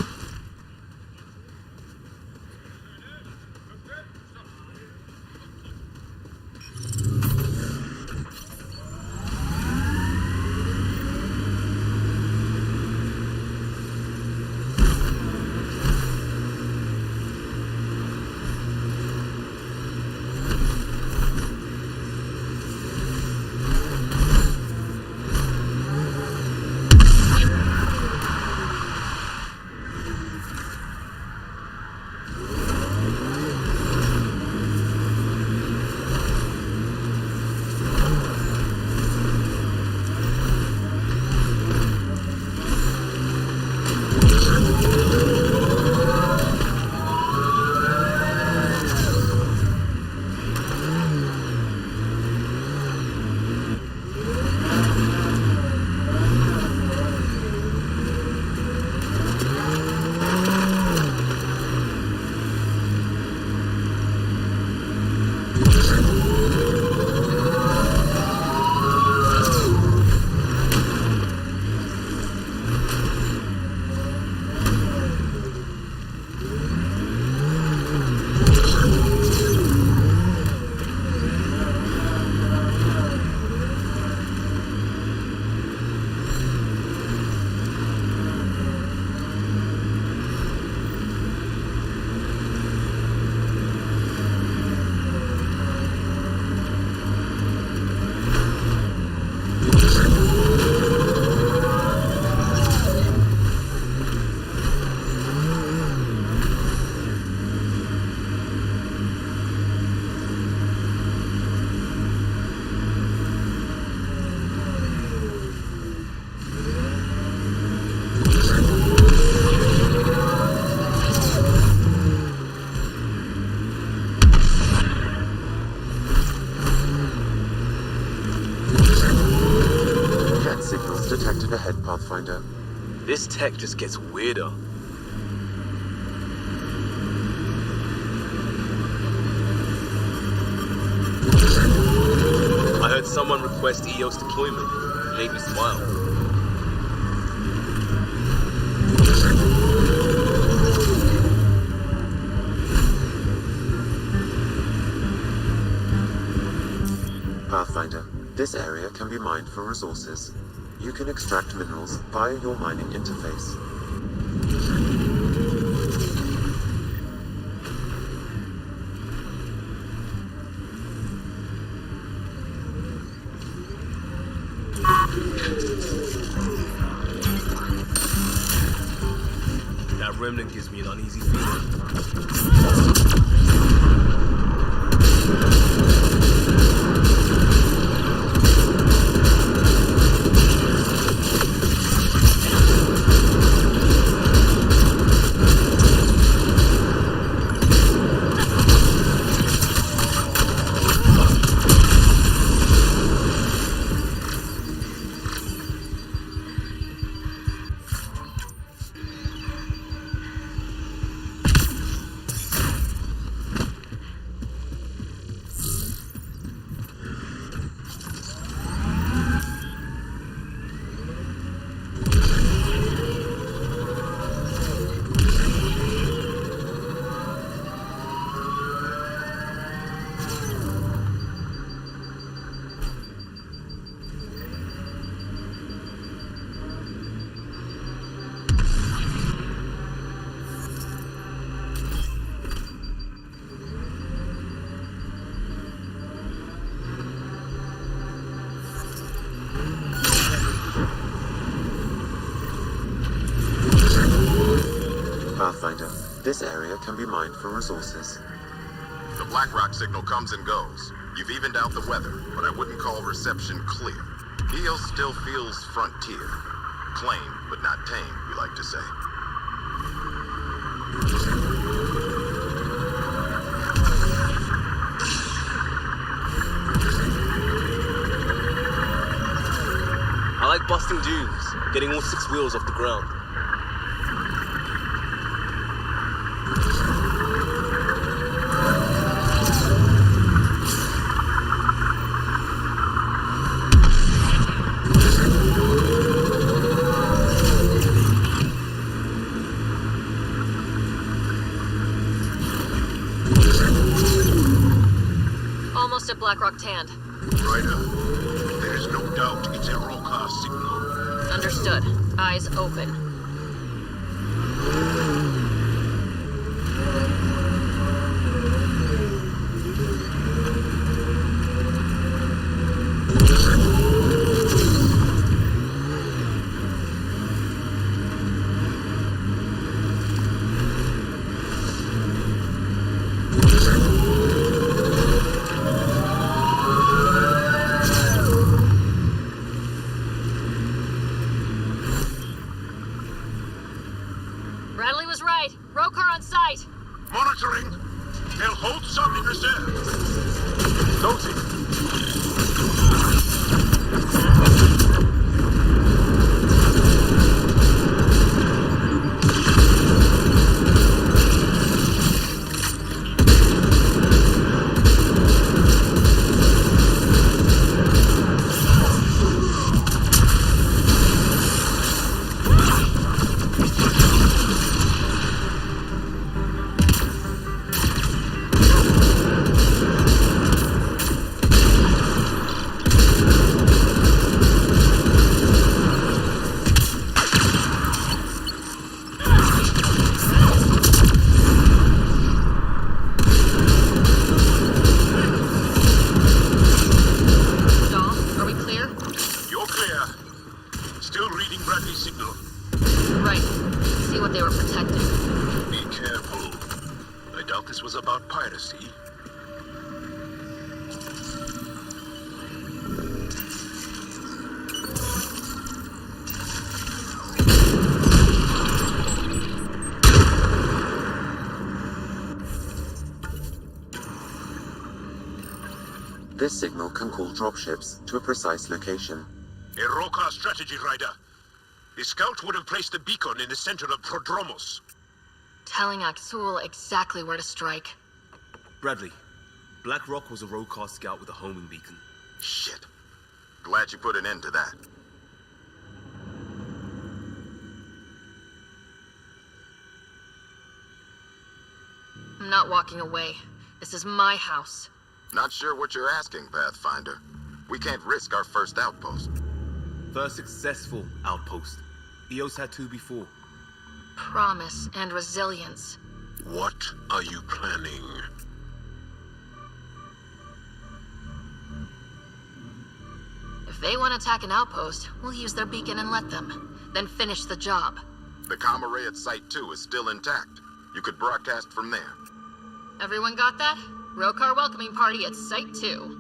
Detected ahead, Pathfinder. This tech just gets weirder. I heard someone request Eos deployment. It made me smile. Pathfinder, this area can be mined for resources. You can extract minerals via your mining interface. That remnant gives me an uneasy feeling. Pathfinder. This area can be mined for resources. The Blackrock signal comes and goes. You've evened out the weather, but I wouldn't call reception clear. Eos still feels frontier. Claimed, but not tamed, we like to say. I like busting dunes, getting all 6 wheels off the ground. Almost at Blackrock Tand. Ryder, there's no doubt it's a Roka signal. Understood. Eyes open. Bradley was right. Rokar on site. Monitoring. They'll hold some in reserve. Noted. This signal can call dropships to a precise location. A Roka strategy, Ryder. The scout would have placed a beacon in the center of Prodromos. Telling Aksul exactly where to strike. Bradley, Black Rock was a Roka scout with a homing beacon. Shit. Glad you put an end to that. I'm not walking away. This is my house. Not sure what you're asking, Pathfinder. We can't risk our first outpost. First successful outpost. Eos had 2 before. Promise and resilience. What are you planning? If they want to attack an outpost, we'll use their beacon and let them. Then finish the job. The comm array at Site 2 is still intact. You could broadcast from there. Everyone got that? Rokar welcoming party at Site 2.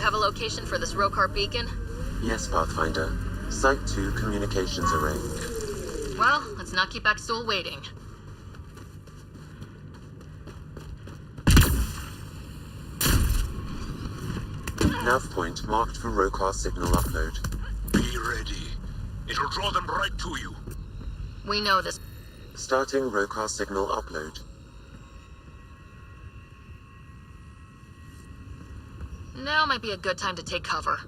have a location for this Rokar beacon? Yes, Pathfinder. Site 2 communications array. Well, let's not keep Axel waiting. Nav point marked for Rokar signal upload. Be ready. It'll draw them right to you. We know this. Starting Rokar signal upload. Now might be a good time to take cover.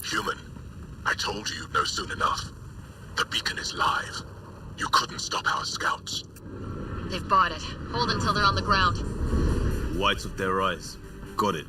Human, I told you you'd know soon enough. The beacon is live. You couldn't stop our scouts. They've bought it. Hold until they're on the ground. Whites of their eyes. Got it.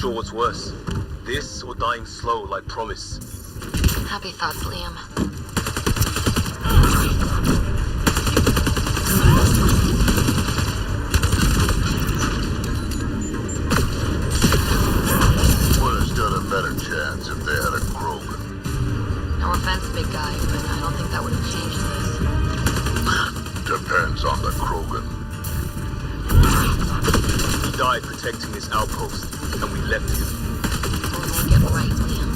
What's worse, this or dying slow like promise? Happy thoughts, Liam. Would have stood a better chance if they had a Krogan. No offense, big guy, but I don't think that would have changed this. Depends on the Krogan. He died protecting this outpost, and we left him. We'll make it right, Liam.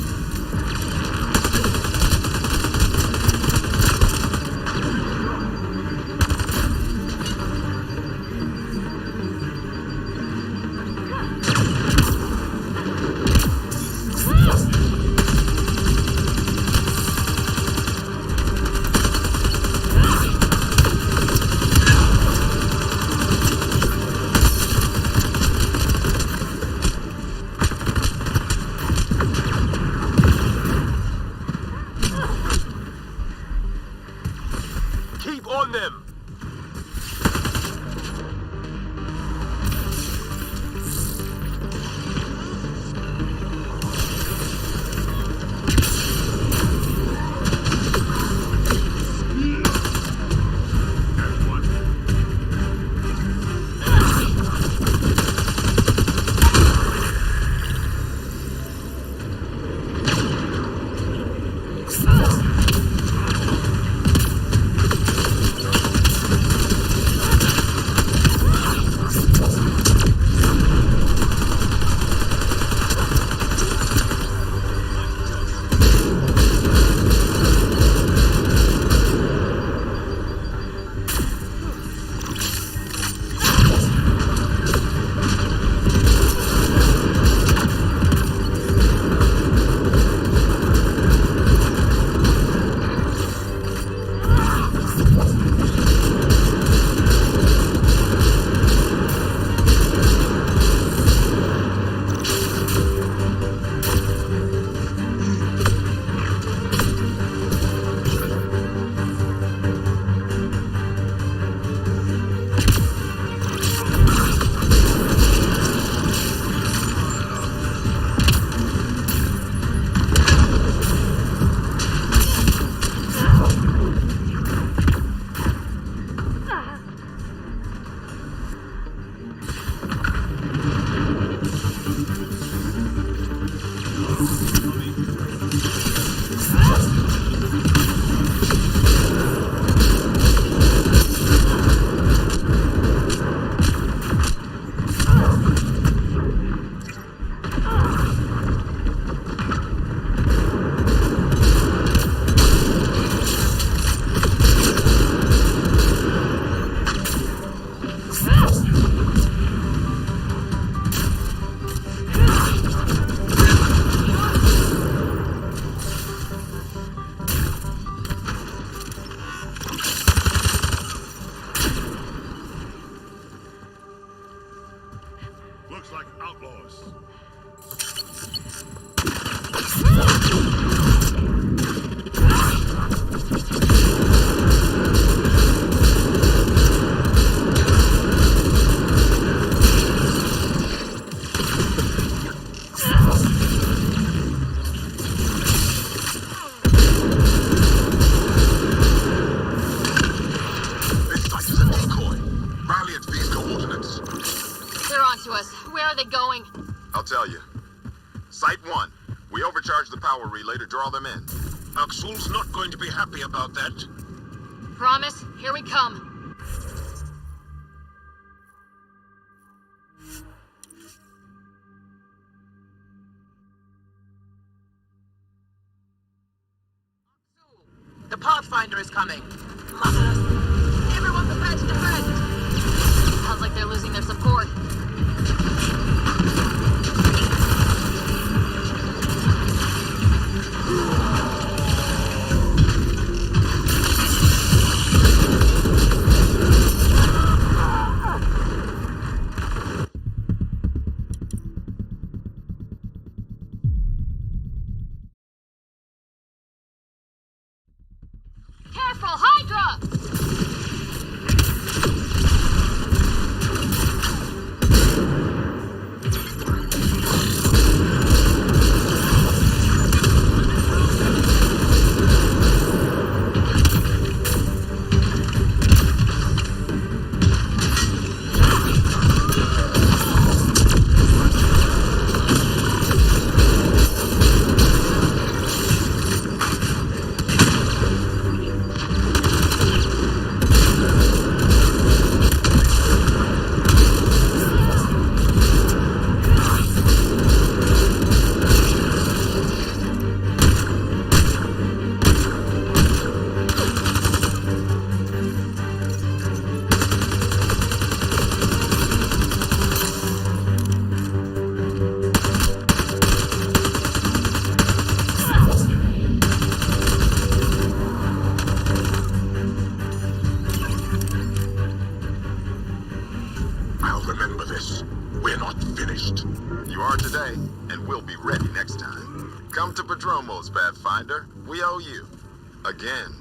they going? I'll tell you. Site 1. We overcharged the power relay to draw them in. Axel's not going to be happy about that. Promise, here we come. The Pathfinder is coming. Everyone prepare to defend! Sounds like they're losing their support. Careful, Hydra! I'll remember this. We're not finished. You are today, and we'll be ready next time. Come to Padromos, Pathfinder. We owe you. Again.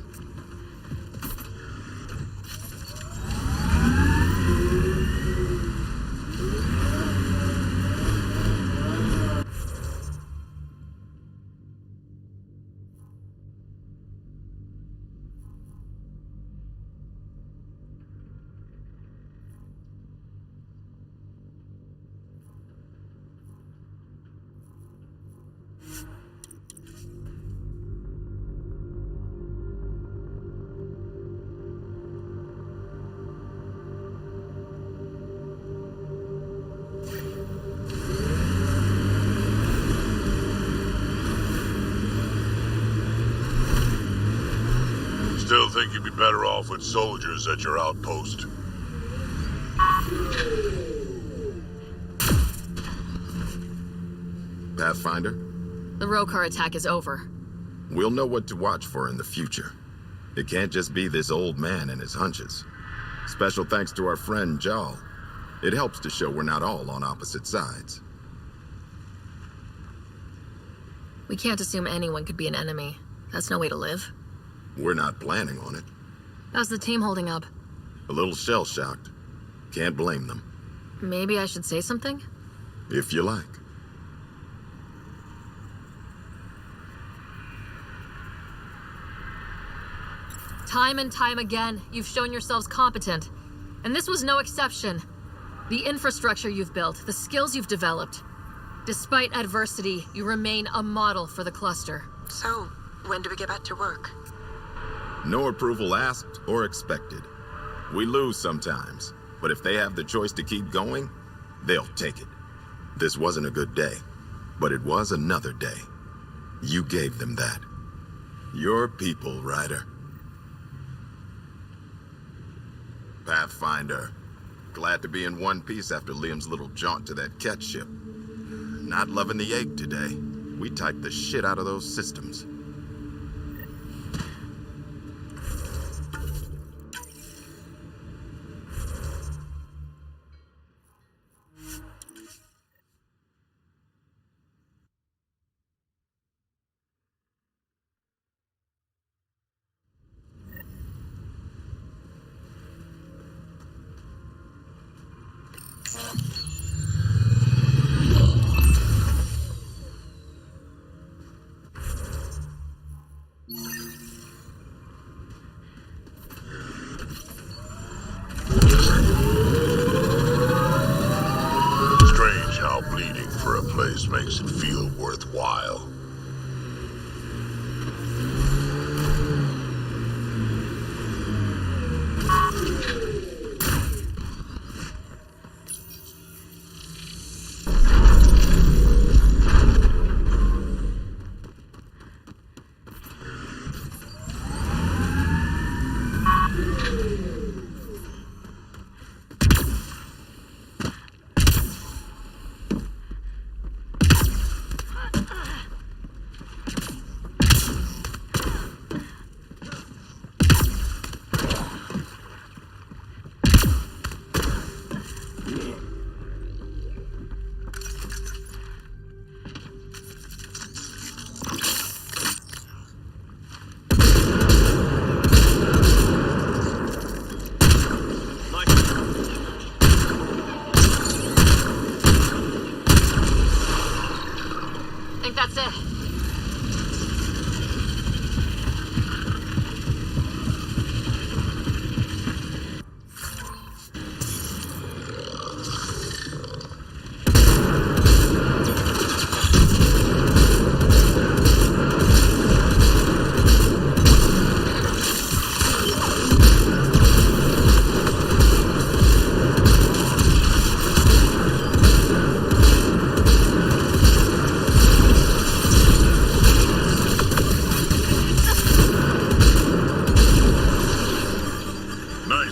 Still think you'd be better off with soldiers at your outpost. Pathfinder, The Rokar attack is over. we'll know what to watch for in the future. It can't just be this old man and his hunches. Special thanks to our friend Jal. It helps to show we're not all on opposite sides. We can't assume anyone could be an enemy. That's no way to live. We're not planning on it. How's the team holding up? A little shell-shocked. Can't blame them. Maybe I should say something? If you like. Time and time again, you've shown yourselves competent. And this was no exception. The infrastructure you've built, the skills you've developed. Despite adversity, you remain a model for the cluster. So, when do we get back to work? No approval asked or expected. We lose sometimes, but if they have the choice to keep going, they'll take it. This wasn't a good day, but it was another day. You gave them that. Your people, Ryder. Pathfinder. Glad to be in one piece after Liam's little jaunt to that cat ship. Not loving the egg today. We typed the shit out of those systems.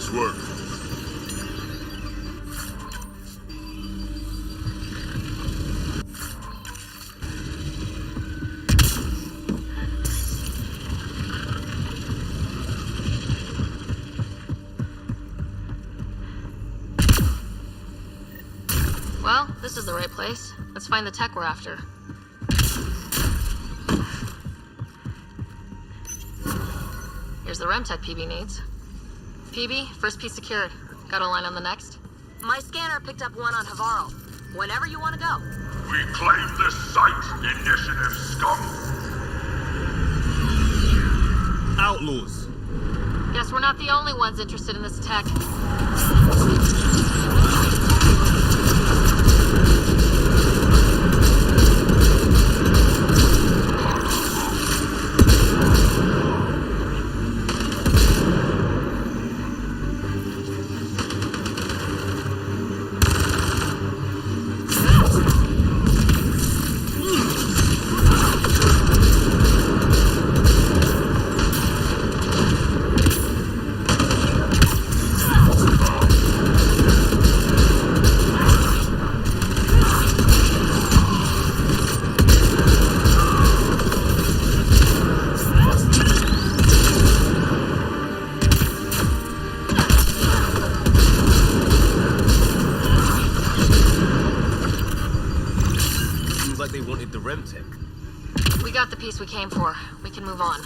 Nice work. Well, this is the right place. Let's find the tech we're after. Here's the Remtech PB needs. PB, first piece secured. Got a line on the next? My scanner picked up one on Havarl. Whenever you want to go. We claim this site, Initiative scum. Outlaws. Guess we're not the only ones interested in this tech. We got the piece we came for. We can move on.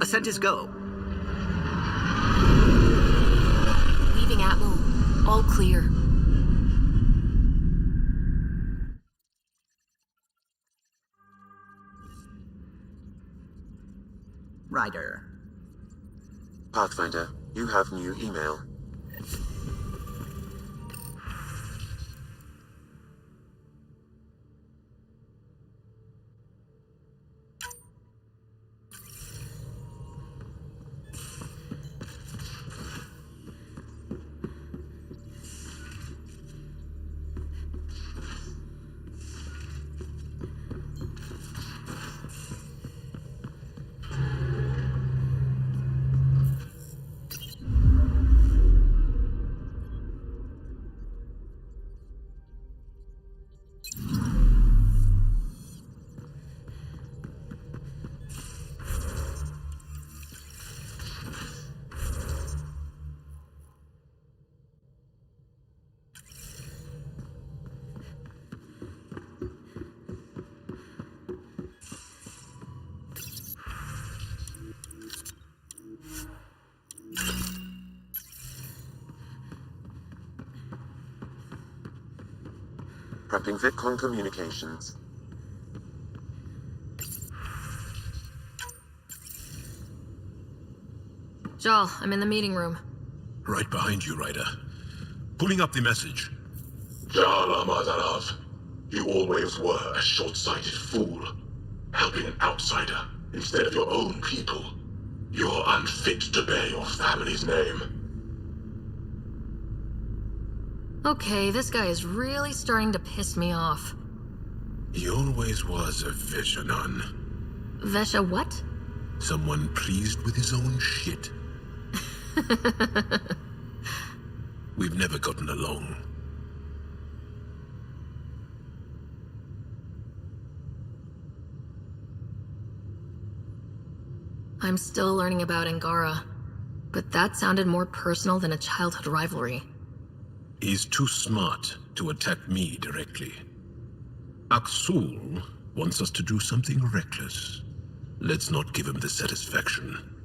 Ascent is go. Leaving Atmo. All clear. Ryder. Pathfinder, you have new email. Prepping VidCon communications. Jal, I'm in the meeting room. Right behind you, Ryder. Pulling up the message. Jala Madarav, you always were a short-sighted fool. helping an outsider instead of your own people. You're unfit to bear your family's name. Okay, this guy is really starting to piss me off. He always was a Veshanon. Vesha what? Someone pleased with his own shit. We've never gotten along. I'm still learning about Angara, but that sounded more personal than a childhood rivalry. He's too smart to attack me directly. Aksul wants us to do something reckless. Let's not give him the satisfaction.